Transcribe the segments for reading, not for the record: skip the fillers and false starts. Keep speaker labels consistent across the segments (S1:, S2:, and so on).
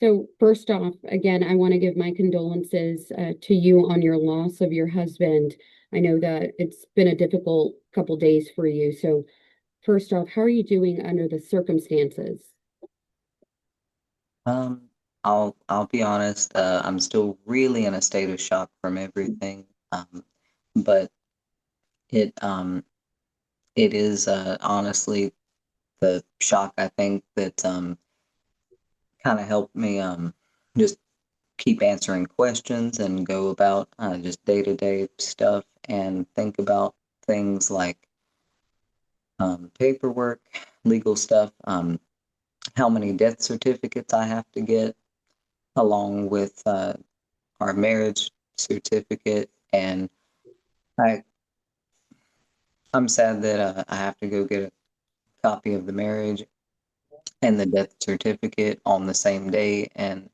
S1: So first off, again, I want to give my condolences to you on your loss of your husband. I know that it's been a difficult couple days for you. So first off, how are you doing under the circumstances?
S2: Um, I'll be honest. I'm still really in a state of shock from everything. But it it is honestly the shock I think that kind of helped me just keep answering questions and go about just day to day stuff and think about things like paperwork, legal stuff, how many death certificates I have to get, along with our marriage certificate, and I I'm sad that I have to go get a copy of the marriage and the death certificate on the same day, and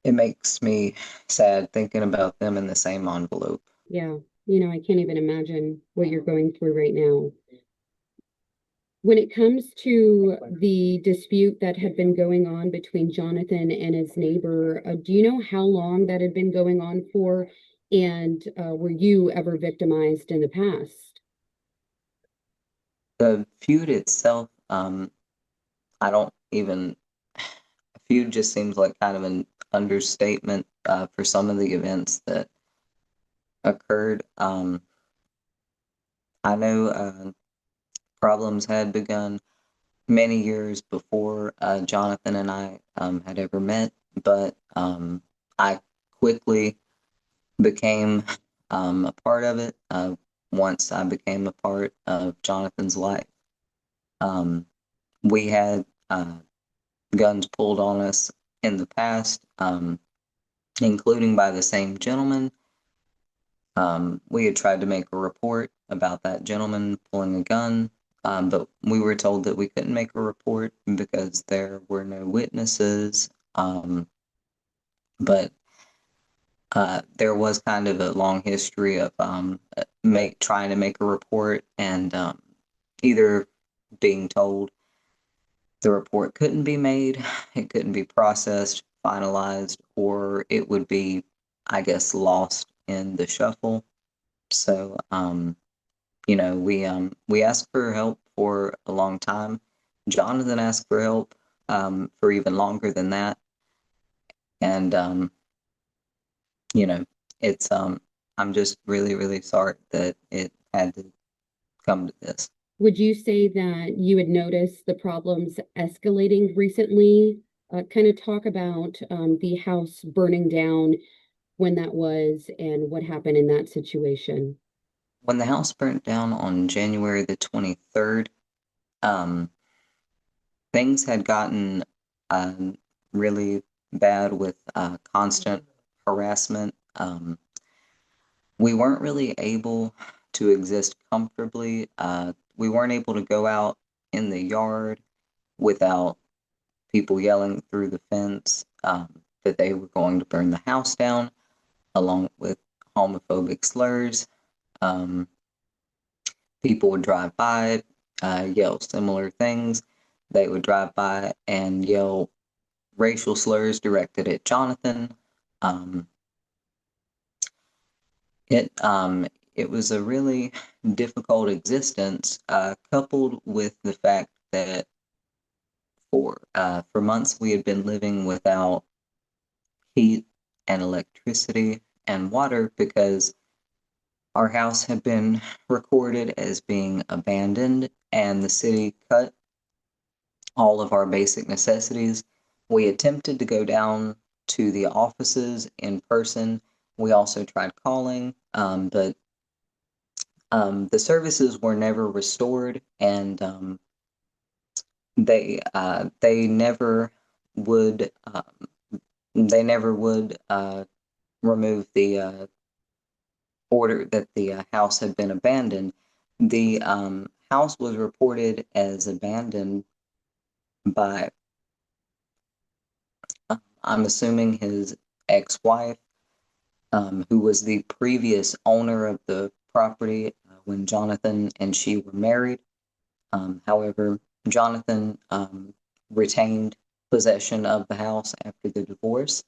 S2: it makes me sad thinking about them in the same envelope.
S1: Yeah, I can't even imagine what you're going through right now. When it comes to the dispute that had been going on between Jonathan and his neighbor, do you know how long that had been going on for? And were you ever victimized in the past?
S2: The feud itself, I don't even. A feud just seems like kind of an understatement for some of the events that occurred. I know problems had begun many years before Jonathan and I had ever met, but I quickly became a part of it once I became a part of Jonathan's life. Um, we had guns pulled on us in the past, including by the same gentleman. We had tried to make a report about that gentleman pulling a gun, but we were told that we couldn't make a report because there were no witnesses. But there was kind of a long history of trying to make a report and either being told the report couldn't be made, it couldn't be processed, finalized, or it would be, I guess, lost in the shuffle. So, we asked for help for a long time. Jonathan asked for help for even longer than that, and you know, it's I'm just really, really sorry that it had to come to this.
S1: Would you say that you had noticed the problems escalating recently? Kind of talk about the house burning down, when that was, and what happened in that situation.
S2: When the house burnt down on January the 23rd, um, things had gotten really bad with constant harassment. We weren't really able to exist comfortably. We weren't able to go out in the yard without people yelling through the fence that they were going to burn the house down, along with homophobic slurs. Um, People would drive by, yell similar things. They would drive by and yell racial slurs directed at Jonathan. Um, it was a really difficult existence, coupled with the fact that for months we had been living without heat and electricity and water because our house had been recorded as being abandoned, and the city cut all of our basic necessities. We attempted to go down to the offices in person. We also tried calling, but the services were never restored, and they never would remove the order that the house had been abandoned. The house was reported as abandoned by, I'm assuming, his ex-wife, who was the previous owner of the property when Jonathan and she were married. However, Jonathan retained possession of the house after the divorce.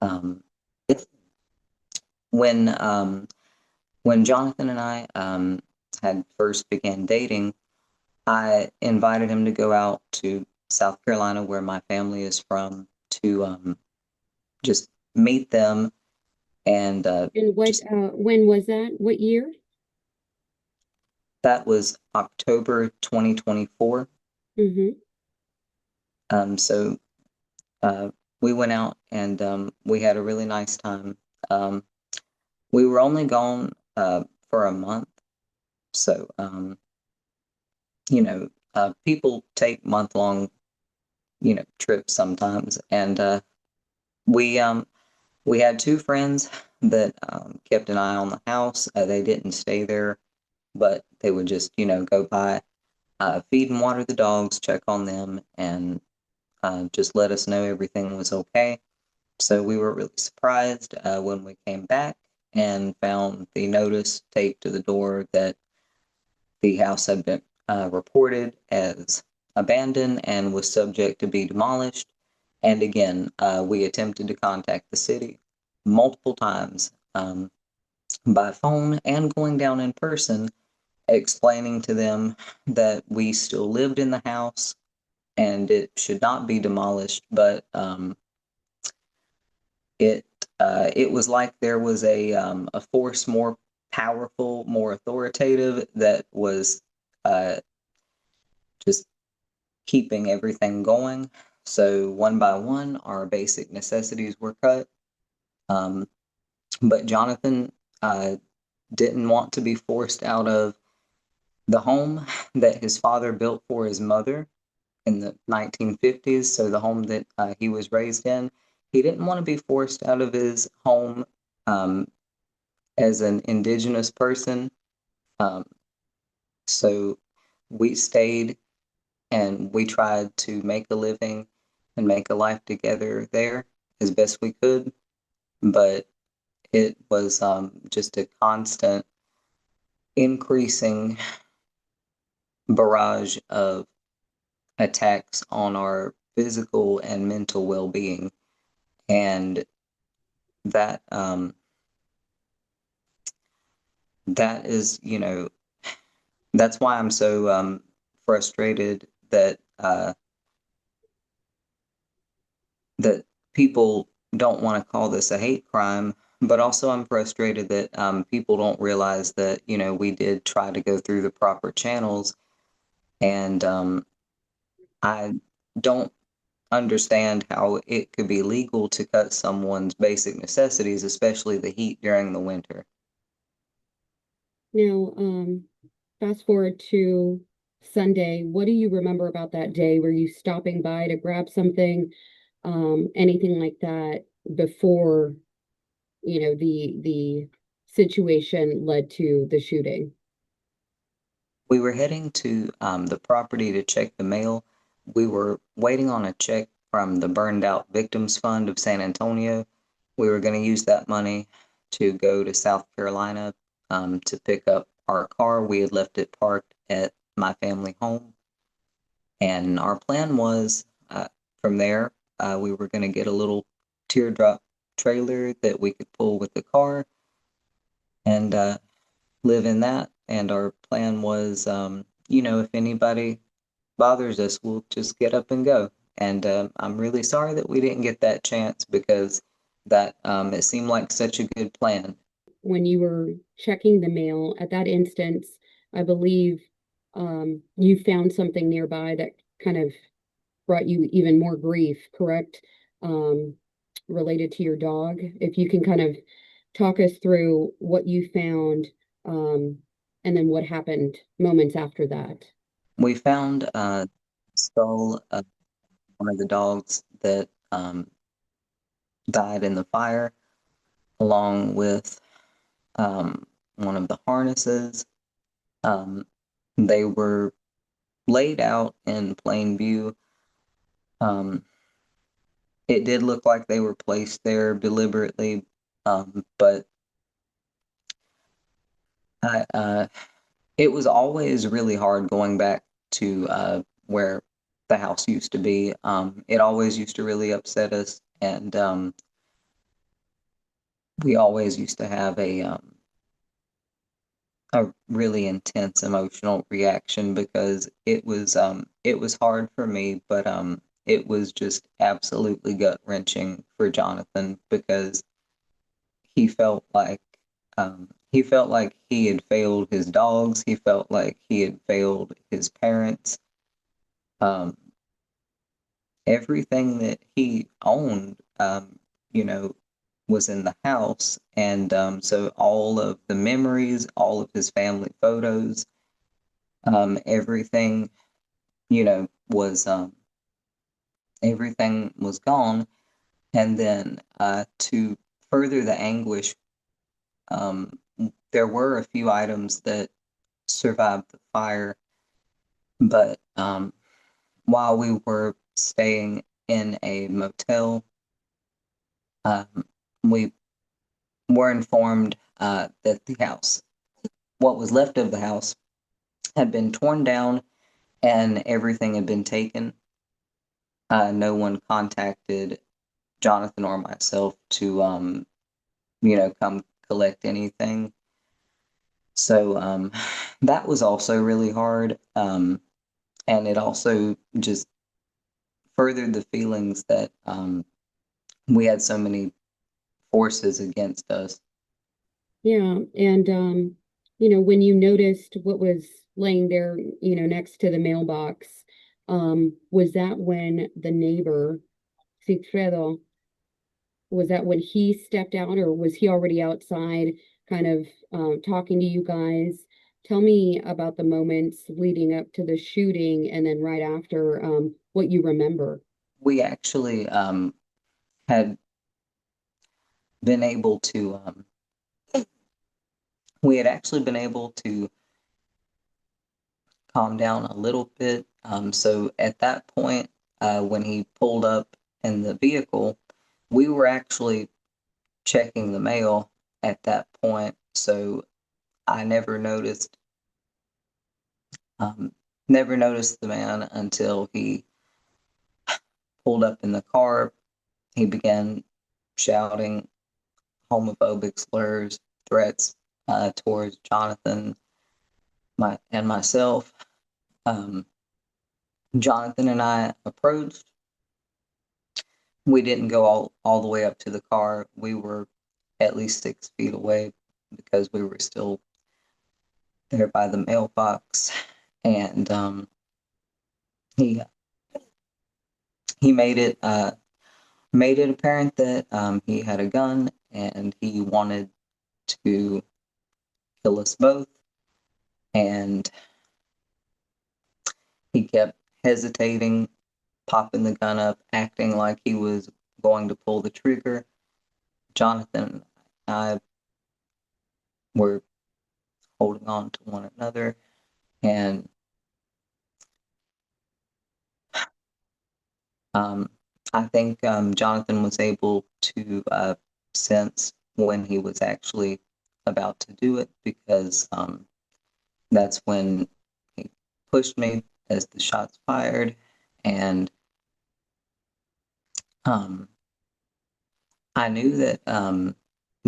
S2: Um, when Jonathan and I had first began dating, I invited him to go out to South Carolina, where my family is from, to just meet them and
S1: And what,
S2: just
S1: when was that? What year?
S2: that was October 2024.
S1: Mm-hmm.
S2: So uh, we went out and we had a really nice time. Um, we were only gone for a month, so people take month-long trips sometimes, and we we had two friends that kept an eye on the house. They didn't stay there, but they would just go by, feed and water the dogs, check on them, and just let us know everything was okay. So we were really surprised when we came back and found the notice taped to the door that the house had been reported as abandoned and was subject to be demolished. And again, we attempted to contact the city multiple times by phone and going down in person, explaining to them that we still lived in the house and it should not be demolished, but it it was like there was a force more powerful, more authoritative that was uh, just keeping everything going. So one by one, our basic necessities were cut. Um, but Jonathan uh, didn't want to be forced out of the home that his father built for his mother in the 1950s. So the home that he was raised in, he didn't want to be forced out of his home um, as an indigenous person. Um, so we stayed and we tried to make a living and make a life together there as best we could. But it was just a constant increasing barrage of attacks on our physical and mental well-being. And that that is, that's why I'm so frustrated that that people don't want to call this a hate crime, but also I'm frustrated that people don't realize that, we did try to go through the proper channels, and I don't understand how it could be legal to cut someone's basic necessities, especially the heat during the winter.
S1: Now, fast forward to Sunday. What do you remember about that day? Were you stopping by to grab something, anything like that before, the situation led to the shooting?
S2: We were heading to the property to check the mail. We were waiting on a check from the Burned Out Victims Fund of San Antonio. We were going to use that money to go to South Carolina to pick up our car. We had left it parked at my family home. And our plan was from there, we were going to get a little teardrop trailer that we could pull with the car and live in that. And our plan was, if anybody bothers us, we'll just get up and go. And I'm really sorry that we didn't get that chance because that it seemed like such a good plan.
S1: When you were checking the mail at that instance, I believe you found something nearby that kind of brought you even more grief, correct? Um, Related to your dog. If you can kind of talk us through what you found, um, and then what happened moments after that.
S2: We found skull of one of the dogs that died in the fire, along with one of the harnesses. Um, they were laid out in plain view. Um, it did look like they were placed there deliberately, but I, it was always really hard going back to where the house used to be. It always used to really upset us, and we always used to have a really intense emotional reaction because it was hard for me, but it was just absolutely gut wrenching for Jonathan because he felt like he felt like he had failed his dogs. He felt like he had failed his parents. Um, Everything that he owned, you know, was in the house, and so all of the memories, all of his family photos, everything, you know, was everything was gone. And then to further the anguish, um, there were a few items that survived the fire, but while we were staying in a motel, um, we were informed that the house, what was left of the house, had been torn down and everything had been taken. No one contacted Jonathan or myself to, come collect anything. So that was also really hard. And it also just furthered the feelings that we had so many forces against us.
S1: Yeah, and when you noticed what was laying there, next to the mailbox, was that when the neighbor, Sigfredo, was that when he stepped out, or was he already outside, kind of talking to you guys? Tell me about the moments leading up to the shooting, and then right after, what you remember.
S2: We actually had been able to, we had actually been able to calm down a little bit. So at that point, when he pulled up in the vehicle, we were actually checking the mail at that point. So I um, never noticed the man until he pulled up in the car. He began shouting homophobic slurs, threats towards Jonathan, and myself. Um, Jonathan and I approached. We didn't go all the way up to the car. We were at least 6 feet away because we were still there by the mailbox. And he he made it apparent that he had a gun and he wanted to kill us both. And he kept hesitating, popping the gun up, acting like he was going to pull the trigger. Jonathan and I were holding on to one another, and um, I think Jonathan was able to sense when he was actually about to do it because that's when he pushed me as the shots fired, and um, I knew that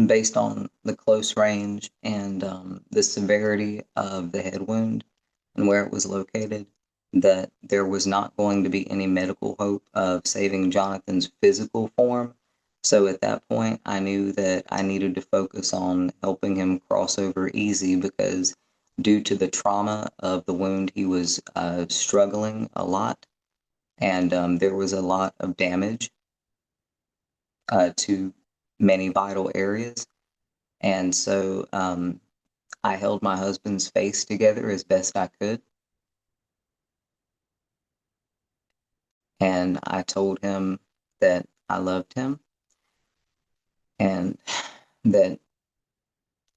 S2: based on the close range and the severity of the head wound and where it was located, that there was not going to be any medical hope of saving Jonathan's physical form. So at that point, I knew that I needed to focus on helping him cross over easy because due to the trauma of the wound, he was struggling a lot and there was a lot of damage to many vital areas. And so I held my husband's face together as best I could. And I told him that I loved him and that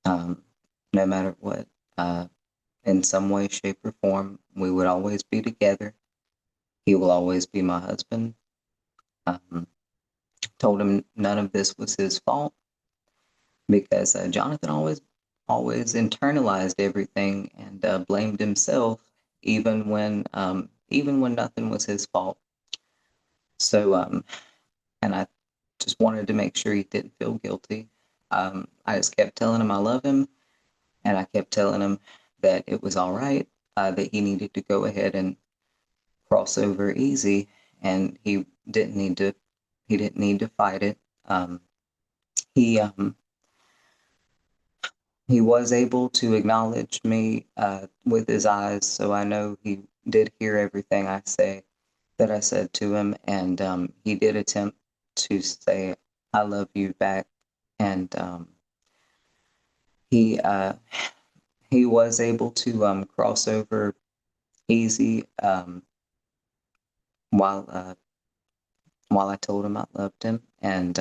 S2: no matter what, in some way, shape, or form, we would always be together. He will always be my husband. Um, Told him none of this was his fault because Jonathan always internalized everything and blamed himself, even when even when nothing was his fault. So, and I just wanted to make sure he didn't feel guilty. I just kept telling him I love him, and I kept telling him that it was all right, that he needed to go ahead and cross over easy, and he didn't need to fight it. He he was able to acknowledge me with his eyes, so I know he did hear everything I said to him, and he did attempt to say "I love you" back, and he uh, he was able to cross over easy while while I told him I loved him, and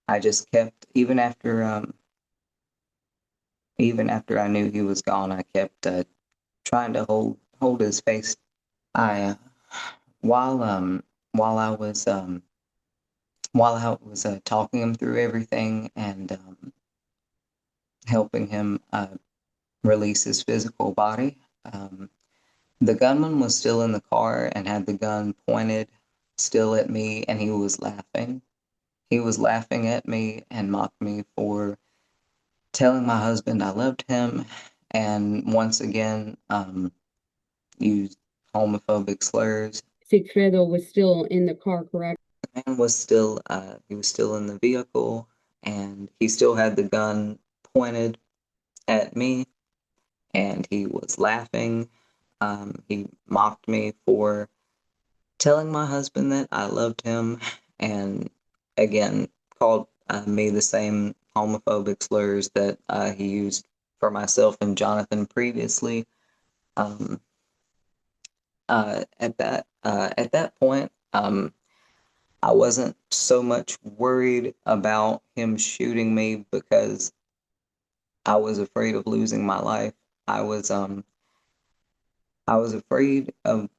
S2: I just kept even after I knew he was gone, I kept trying to hold his face. I while while I was talking him through everything and helping him release his physical body. The gunman was still in the car and had the gun pointed still at me, and he was laughing. He was laughing at me and mocked me for telling my husband I loved him, and once again used homophobic slurs.
S1: Sigfredo was still in the car, correct?
S2: The man was still he was still in the vehicle, and he still had the gun pointed at me, and he was laughing. He mocked me for telling my husband that I loved him, and again called me the same homophobic slurs that he used for myself and Jonathan previously. Um, at that point, I wasn't so much worried about him shooting me because I was afraid of losing my life. I was um I was afraid of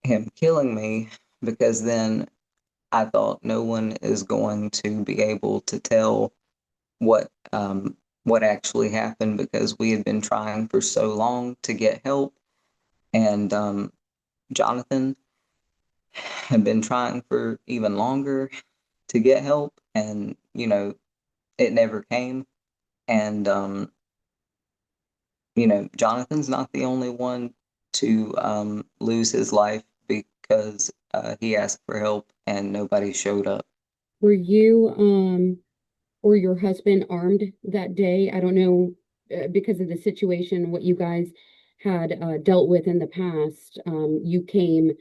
S2: him killing me because then I thought no one is going to be able to tell what what actually happened because we had been trying for so long to get help, and Jonathan had been trying for even longer to get help, and it never came. And Jonathan's not the only one to lose his life because he asked for help and nobody showed up.
S1: Were you or your husband armed that day? I don't know, because of the situation, what you guys had dealt with in the past. You came,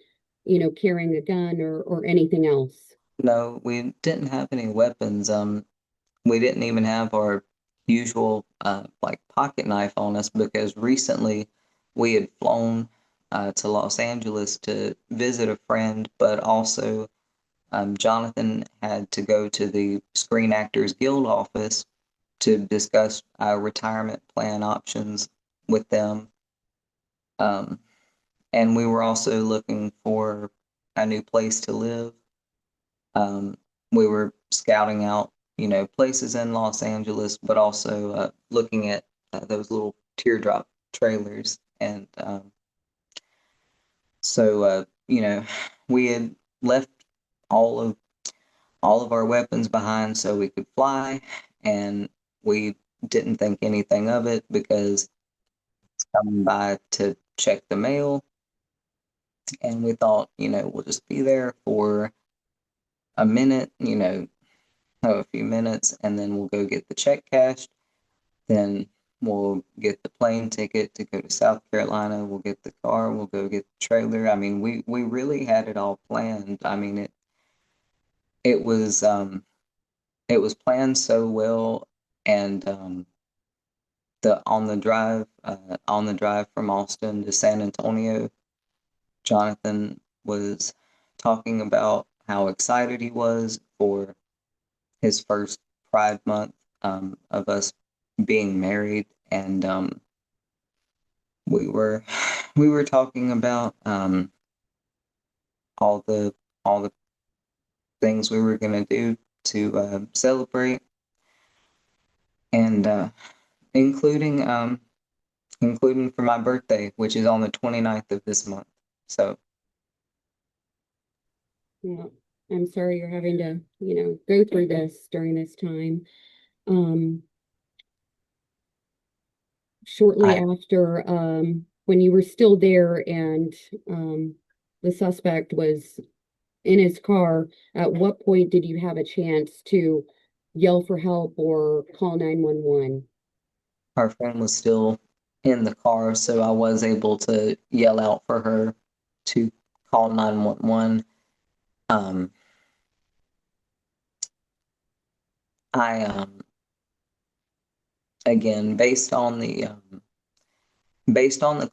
S1: carrying a gun or anything else.
S2: No, we didn't have any weapons. We didn't even have our usual like pocket knife on us because recently we had flown to Los Angeles to visit a friend, but also Jonathan had to go to the Screen Actors Guild office to discuss our retirement plan options with them. Um, and we were also looking for a new place to live. We were scouting out, places in Los Angeles, but also looking at those little teardrop trailers. And so, we had left all of our weapons behind so we could fly, and we didn't think anything of it because it's coming by to check the mail, and we thought, we'll just be there for a minute, a few minutes, and then we'll go get the check cashed. Then we'll get the plane ticket to go to South Carolina. We'll get the car. We'll go get the trailer. I mean, we really had it all planned. I mean, it was it was planned so well, and the on the drive from Austin to San Antonio, Jonathan was talking about how excited he was for his first Pride Month of us being married, and we were we were talking about all the all the things we were gonna do to celebrate, and including including for my birthday, which is on the 29th of this month. So,
S1: Well, I'm sorry you're having to, go through this during this time. Um, Shortly
S2: I
S1: after, when you were still there and the suspect was in his car, at what point did you have a chance to yell for help or call 911?
S2: Our friend was still in the car, so I was able to yell out for her to call 911. Um, I again, based on the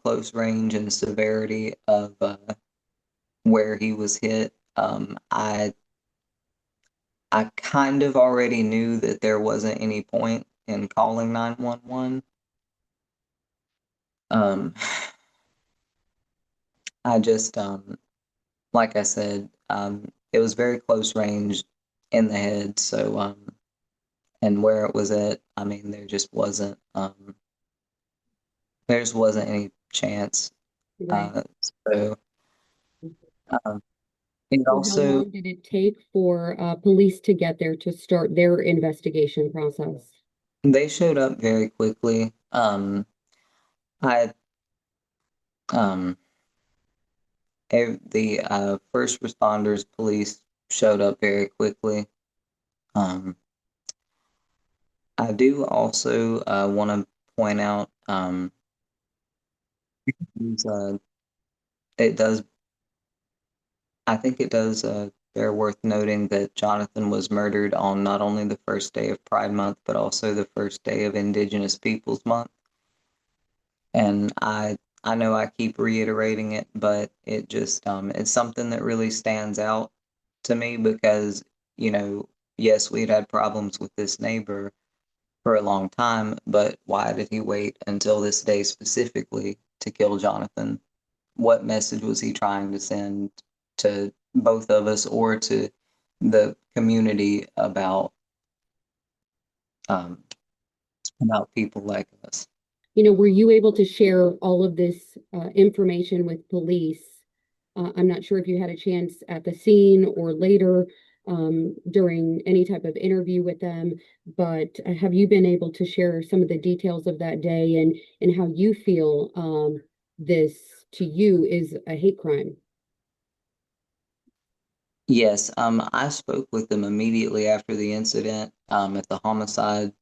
S2: close range and severity of where he was hit, I kind of already knew that there wasn't any point in calling 911. Um, I just like I said, it was very close range in the head, so and where it was at, I mean, there just wasn't any chance.
S1: Right.
S2: Uh, so um, it
S1: So how
S2: also
S1: long did it take for police to get there to start their investigation process?
S2: they showed up very quickly. I um, the first responders, police showed up very quickly. Um, I do also want to point out uh, it does I think it does bear worth noting that Jonathan was murdered on not only the first day of Pride Month, but also the first day of Indigenous Peoples Month. And I know I keep reiterating it, but it just it's something that really stands out to me because, yes, we'd had problems with this neighbor for a long time, but why did he wait until this day specifically to kill Jonathan? What message was he trying to send to both of us or to the community um, about people like us?
S1: Were you able to share all of this information with police? I'm not sure if you had a chance at the scene or later during any type of interview with them, but have you been able to share some of the details of that day and how you feel this to you is a hate crime?
S2: Yes, I spoke with them immediately after the incident at the homicide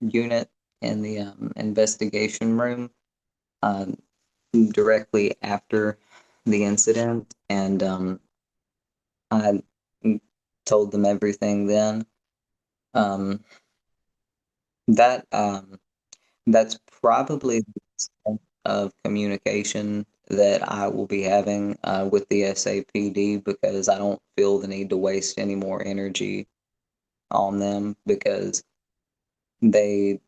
S2: unit in the investigation room uh, directly after the incident, and I told them everything then. Um, that that's probably the extent of communication that I will be having with the SAPD because I don't feel the need to waste any more energy on them because they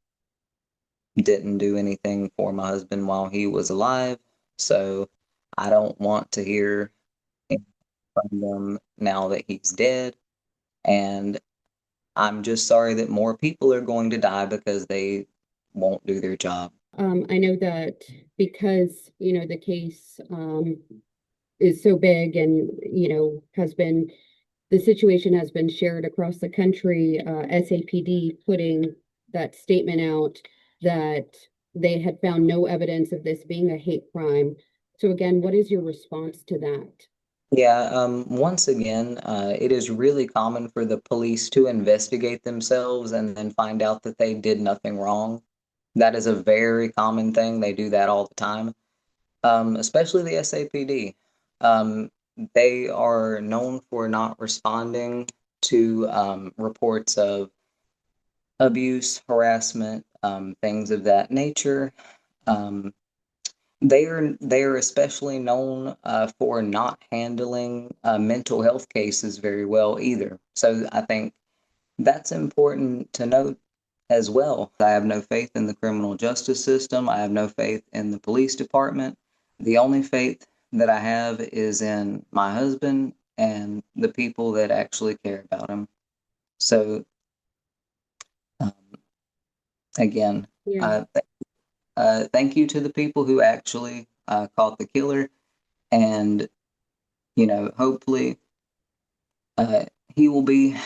S2: didn't do anything for my husband while he was alive. So I don't want to hear anything from them now that he's dead. And I'm just sorry that more people are going to die because they won't do their job.
S1: I know that because, the case is so big and, has been the situation has been shared across the country. SAPD putting that statement out that they had found no evidence of this being a hate crime. So again, what is your response to that?
S2: Yeah, once again, it is really common for the police to investigate themselves and then find out that they did nothing wrong. That is a very common thing. They do that all the time, especially the SAPD. They are known for not responding to reports of abuse, harassment, things of that nature. Um, they are especially known for not handling mental health cases very well either. So I think that's important to note as well. I have no faith in the criminal justice system. I have no faith in the police department. The only faith that I have is in my husband and the people that actually care about him. So um, again,
S1: Yeah.
S2: thank thank you to the people who actually caught the killer, and hopefully uh, he will be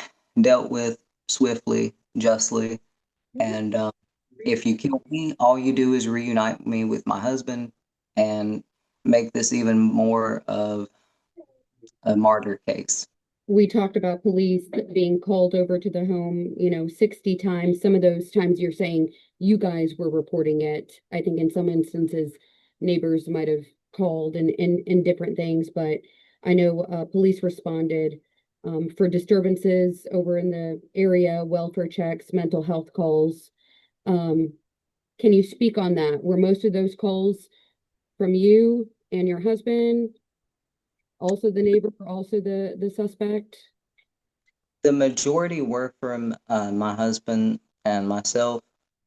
S2: dealt with swiftly, justly, and if you kill me, all you do is reunite me with my husband and make this even more of a martyr case.
S1: We talked about police being called over to the home, 60 times. Some of those times you're saying you guys were reporting it. I think in some instances, neighbors might have called and different things, but I know police responded for disturbances over in the area, welfare checks, mental health calls. Um, can you speak on that? Were most of those calls from you and your husband, also the neighbor, also the suspect?
S2: The majority were from my husband and myself.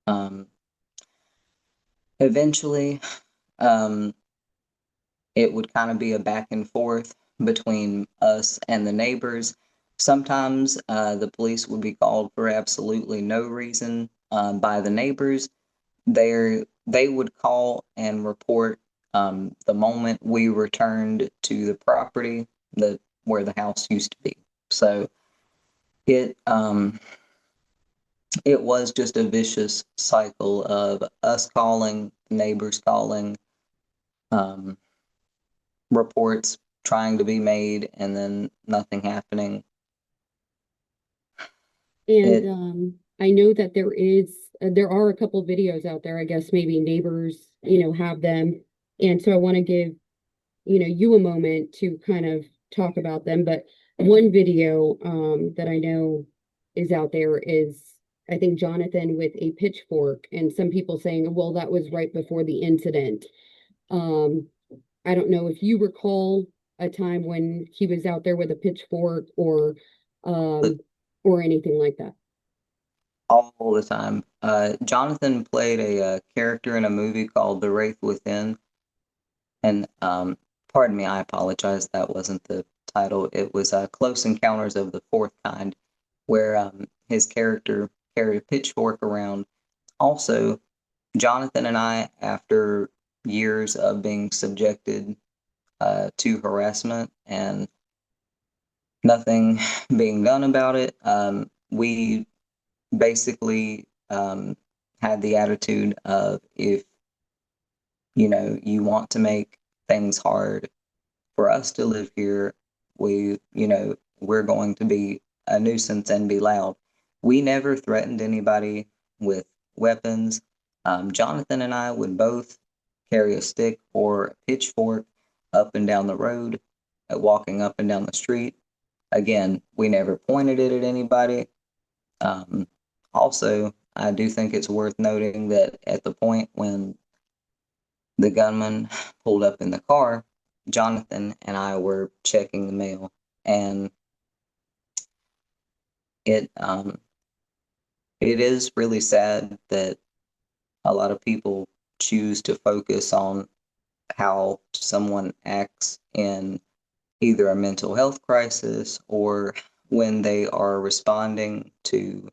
S2: Um, Eventually, um, it would kind of be a back and forth between us and the neighbors. Sometimes the police would be called for absolutely no reason by the neighbors. They would call and report the moment we returned to the property that where the house used to be. So it it was just a vicious cycle of us calling, neighbors calling, um, reports trying to be made, and then nothing happening.
S1: And
S2: It
S1: I know that there are a couple videos out there. I guess maybe neighbors, have them. And so I want to give, you a moment to kind of talk about them. But one video that I know is out there is I think Jonathan with a pitchfork, and some people saying, well, that was right before the incident. Um, I don't know if you recall a time when he was out there with a pitchfork um or anything like that.
S2: all the time. Jonathan played a character in a movie called The Wraith Within, and pardon me, I apologize, that wasn't the title. It was Close Encounters of the Fourth Kind, where his character carried a pitchfork around. Also, Jonathan and I, after years of being subjected to harassment and nothing being done about it, we basically had the attitude of if you want to make things hard for us to live here, we're going to be a nuisance and be loud. We never threatened anybody with weapons. Jonathan and I would both carry a stick or a pitchfork up and down the road, walking up and down the street. Again, we never pointed it at anybody. Um, Also, I do think it's worth noting that at the point when the gunman pulled up in the car, Jonathan and I were checking the mail, and it it is really sad that a lot of people choose to focus on how someone acts in either a mental health crisis or when they are responding to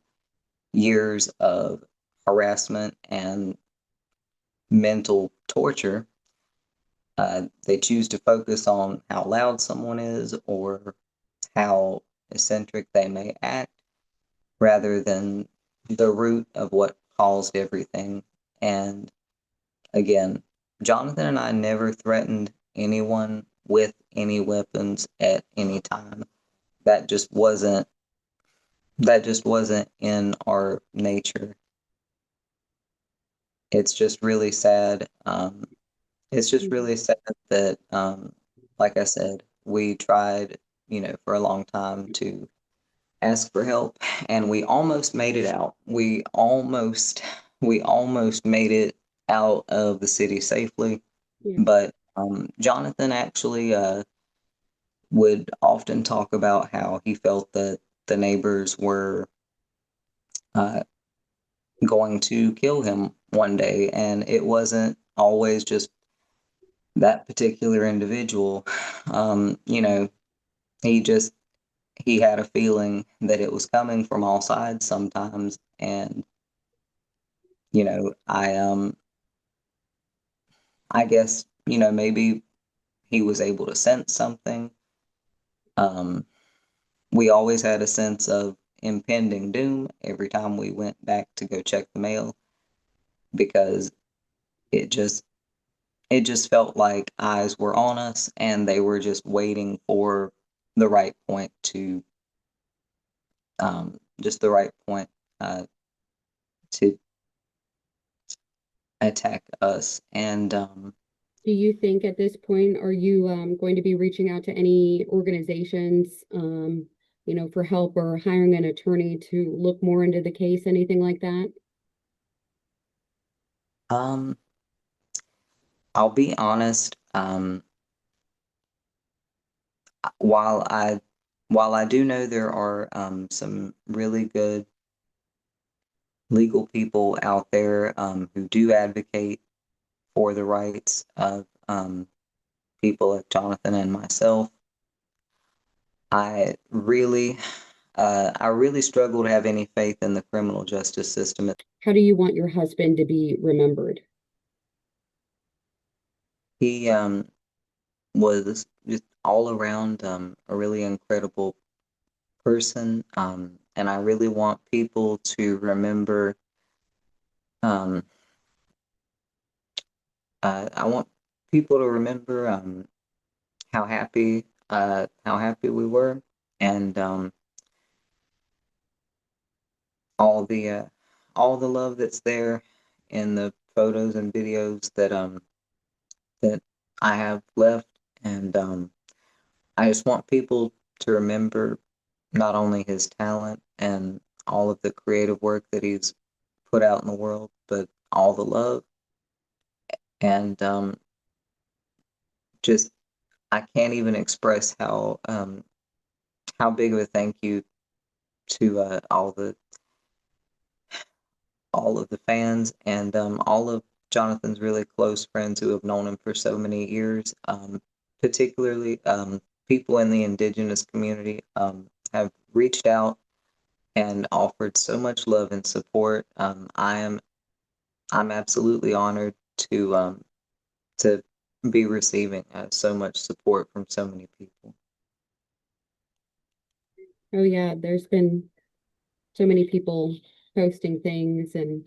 S2: years of harassment and mental torture. They choose to focus on how loud someone is or how eccentric they may act rather than the root of what caused everything. And again, Jonathan and I never threatened anyone with any weapons at any time. That just wasn't that just wasn't in our nature. It's just really sad. It's just really sad that, like I said, we tried, for a long time to ask for help, and we almost made it out. We almost made it out of the city safely.
S1: Yeah.
S2: But Jonathan actually would often talk about how he felt that the neighbors were uh, going to kill him one day, and it wasn't always just that particular individual. He just he had a feeling that it was coming from all sides sometimes, and I I guess, maybe he was able to sense something. Um, we always had a sense of impending doom every time we went back to go check the mail because it just it just felt like eyes were on us and they were just waiting for the right point to just the right point to attack us. And
S1: Do you think at this point, are you going to be reaching out to any organizations, for help or hiring an attorney to look more into the case, anything like that?
S2: um, I'll be honest. While I while I do know there are some really good legal people out there who do advocate for the rights of people like Jonathan and myself, I really I really struggle to have any faith in the criminal justice system.
S1: How do you want your husband to be remembered?
S2: He was just all around a really incredible person, and I really want people to remember. Um, I want people to remember how happy we were, and all the uh, all the love that's there in the photos and videos that I have left, and I just want people to remember not only his talent and all of the creative work that he's put out in the world, but all the love and just I can't even express how big of a thank you to all of the fans and all of Jonathan's really close friends who have known him for so many years, particularly people in the indigenous community have reached out and offered so much love and support. I'm absolutely honored to be receiving so much support from so many people.
S1: Oh yeah, there's been so many people posting things and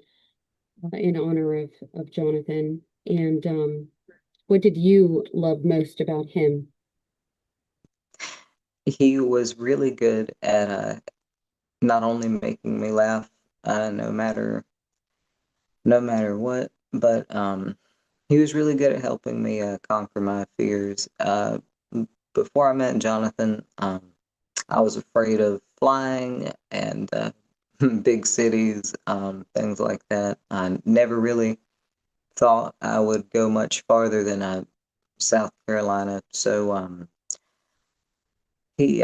S1: in honor of Jonathan. And what did you love most about him?
S2: He was really good at not only making me laugh no matter what, but he was really good at helping me conquer my fears. Before I met Jonathan, I was afraid of flying and big cities, things like that. I never really thought I would go much farther than South Carolina. So he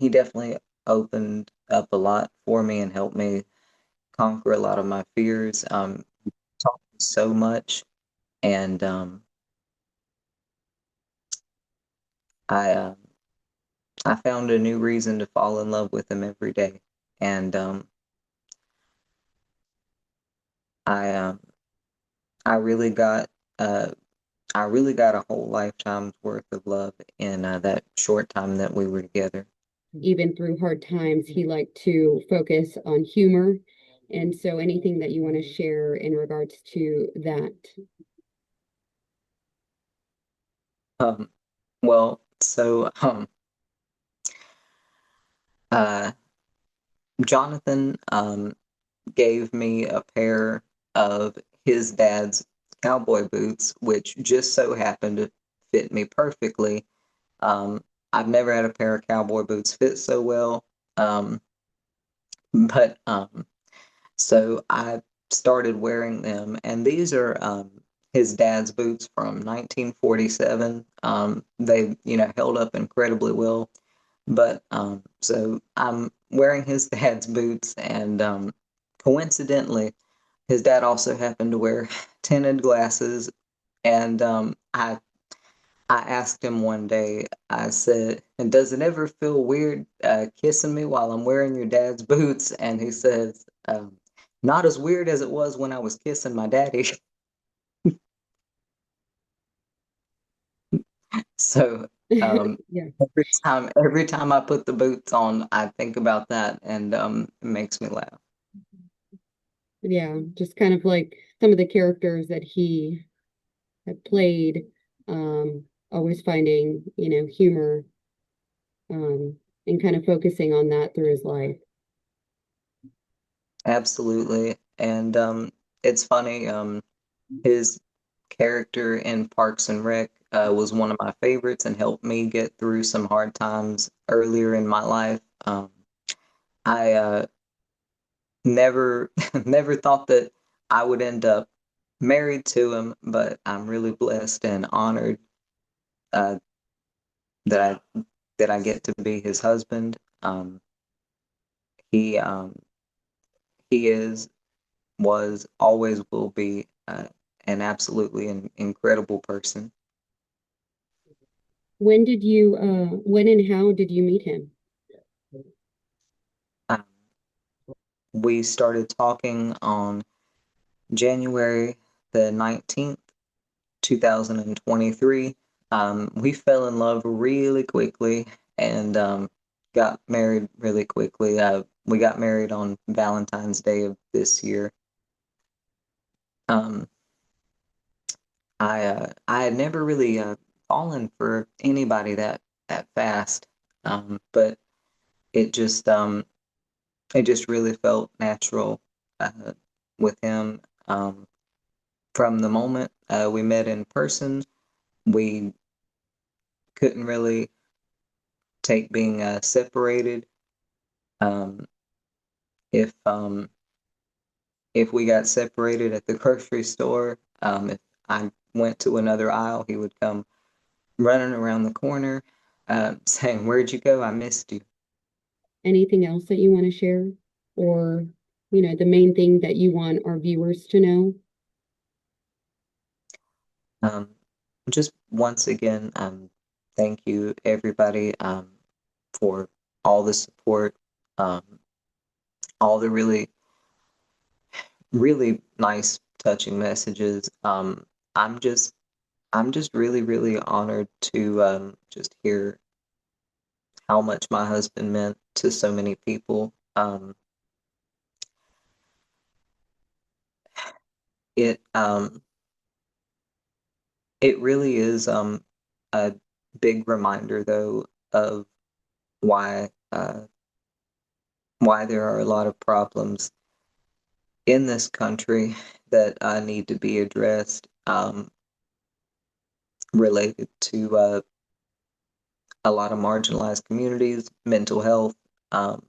S2: definitely opened up a lot for me and helped me conquer a lot of my fears. Taught me so much, and I I found a new reason to fall in love with him every day, and I I really got uh, I really got a whole lifetime's worth of love in that short time that we were together.
S1: Even through hard times, he liked to focus on humor. And so anything that you want to share in regards to that?
S2: Um, well, so uh, Jonathan gave me a pair of his dad's cowboy boots, which just so happened to fit me perfectly. I've never had a pair of cowboy boots fit so well. Um, but so I started wearing them, and these are his dad's boots from 1947. They, held up incredibly well. But so I'm wearing his dad's boots, and coincidentally, his dad also happened to wear tinted glasses. And I asked him one day, I said, and does it ever feel weird kissing me while I'm wearing your dad's boots? And he says, not as weird as it was when I was kissing my daddy. So
S1: Yeah,
S2: every time I put the boots on, I think about that, and it makes me laugh.
S1: yeah, just kind of like some of the characters that he had played, always finding, humor, and kind of focusing on that through his life.
S2: Absolutely. And it's funny, his character in Parks and Rec was one of my favorites and helped me get through some hard times earlier in my life. I never never thought that I would end up married to him, but I'm really blessed and honored uh, that I get to be his husband. He he is, was, always will be an absolutely incredible person.
S1: When and how did you meet him?
S2: Um, we started talking on January the 19th, 2023. We fell in love really quickly and got married really quickly. We got married on Valentine's Day of this year. Um, I had never really fallen for anybody that fast, but it just um, it just really felt natural uh, with him. From the moment we met in person, we couldn't really take being separated. Um, if if we got separated at the grocery store, if I went to another aisle, he would come running around the corner, saying, "Where'd you go? I missed you."
S1: Anything else that you want to share? Or, the main thing that you want our viewers to know?
S2: Um, just once again, thank you everybody for all the support, um, all the really nice, touching messages. I'm just I'm just really honored to just hear how much my husband meant to so many people. It it really is a big reminder though of why why there are a lot of problems in this country that need to be addressed, related to a lot of marginalized communities, mental health, um,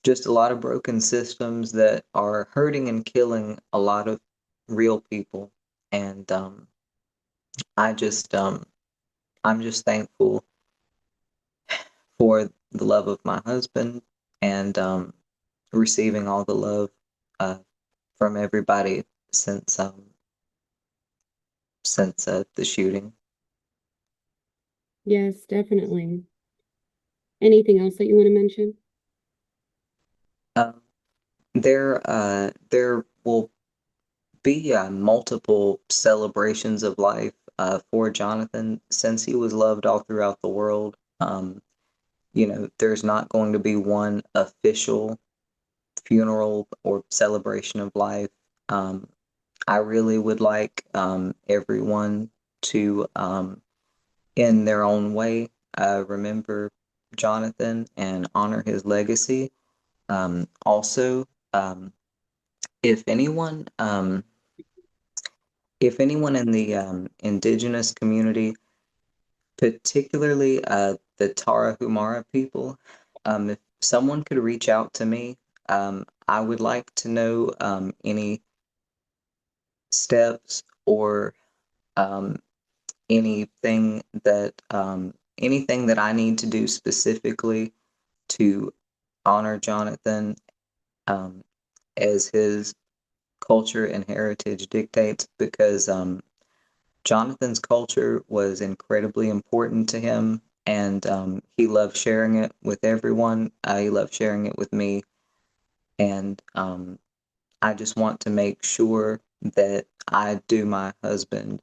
S2: just a lot of broken systems that are hurting and killing a lot of real people. And I just I'm just thankful for the love of my husband and receiving all the love uh, from everybody since the shooting.
S1: Yes, definitely. Anything else that you want to mention?
S2: Um, there will be multiple celebrations of life for Jonathan since he was loved all throughout the world. There's not going to be one official funeral or celebration of life. Um, I really would like everyone to, in their own way, remember Jonathan and honor his legacy. Also, um, if anyone, um, if anyone in the indigenous community, particularly the Tarahumara people, if someone could reach out to me, I would like to know any steps or um, anything that I need to do specifically to honor Jonathan um, as his culture and heritage dictates, because Jonathan's culture was incredibly important to him, and he loved sharing it with everyone. He loved sharing it with me, and I just want to make sure that I do my husband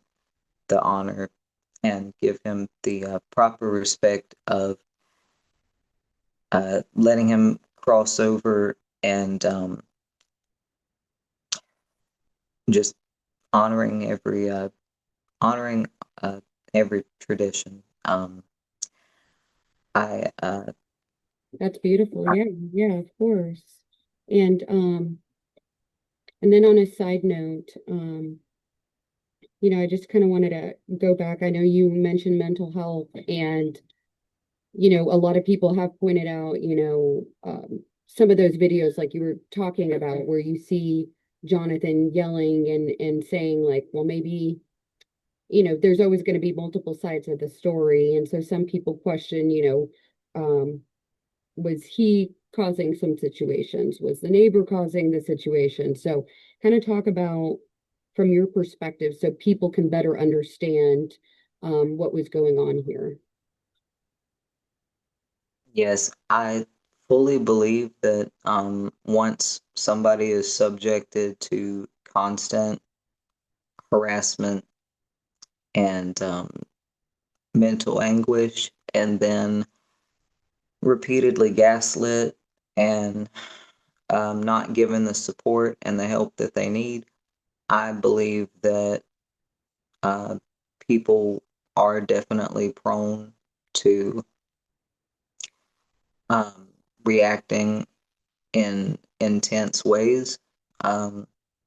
S2: the honor and give him the proper respect of letting him cross over and just honoring honoring uh, every tradition. I
S1: That's beautiful. Yeah, yeah, of course. And then on a side note, I just kind of wanted to go back. I know you mentioned mental health, and a lot of people have pointed out, some of those videos like you were talking about where you see Jonathan yelling and saying like, well, maybe, there's always going to be multiple sides of the story. And so some people question, was he causing some situations? Was the neighbor causing the situation? So kind of talk about from your perspective so people can better understand what was going on here.
S2: Yes, I fully believe that once somebody is subjected to constant harassment and mental anguish, and then repeatedly gaslit and not given the support and the help that they need, I believe that uh, people are definitely prone to um, reacting in intense ways. Um,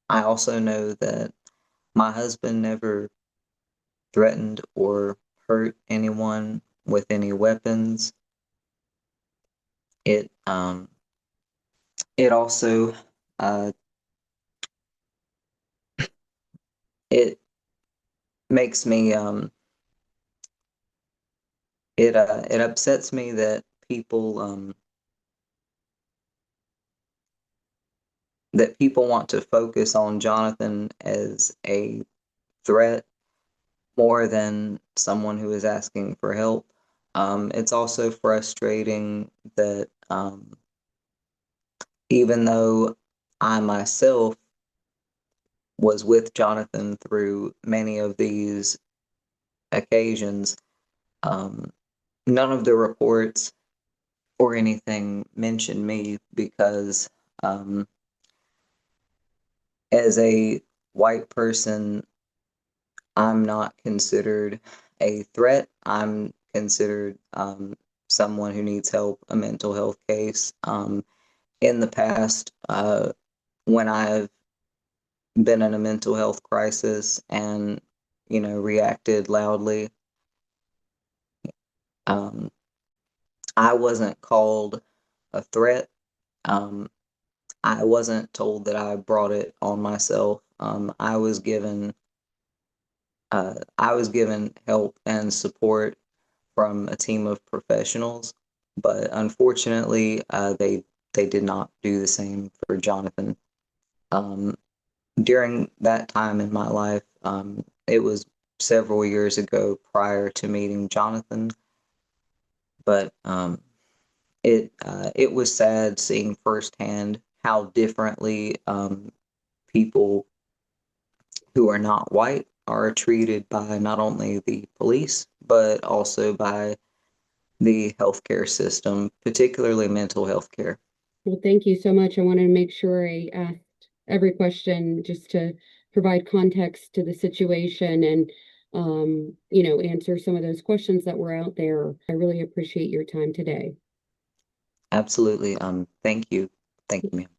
S2: I also know that my husband never threatened or hurt anyone with any weapons. It it also uh, it makes me it upsets me that people want to focus on Jonathan as a threat more than someone who is asking for help. It's also frustrating that even though I myself was with Jonathan through many of these occasions, um, none of the reports or anything mentioned me because as a white person, I'm not considered a threat. I'm considered someone who needs help, a mental health case. In the past, when I've been in a mental health crisis and, reacted loudly, um, I wasn't called a threat. Um, I wasn't told that I brought it on myself. I was given help and support from a team of professionals, but unfortunately, they did not do the same for Jonathan. Um, During that time in my life, it was several years ago prior to meeting Jonathan, but it was sad seeing firsthand how differently people who are not white are treated by not only the police but also by the healthcare system, particularly mental health care.
S1: Well, thank you so much. I wanted to make sure I asked every question just to provide context to the situation and, answer some of those questions that were out there. I really appreciate your time today.
S2: Absolutely. Thank you. Thank you, ma'am.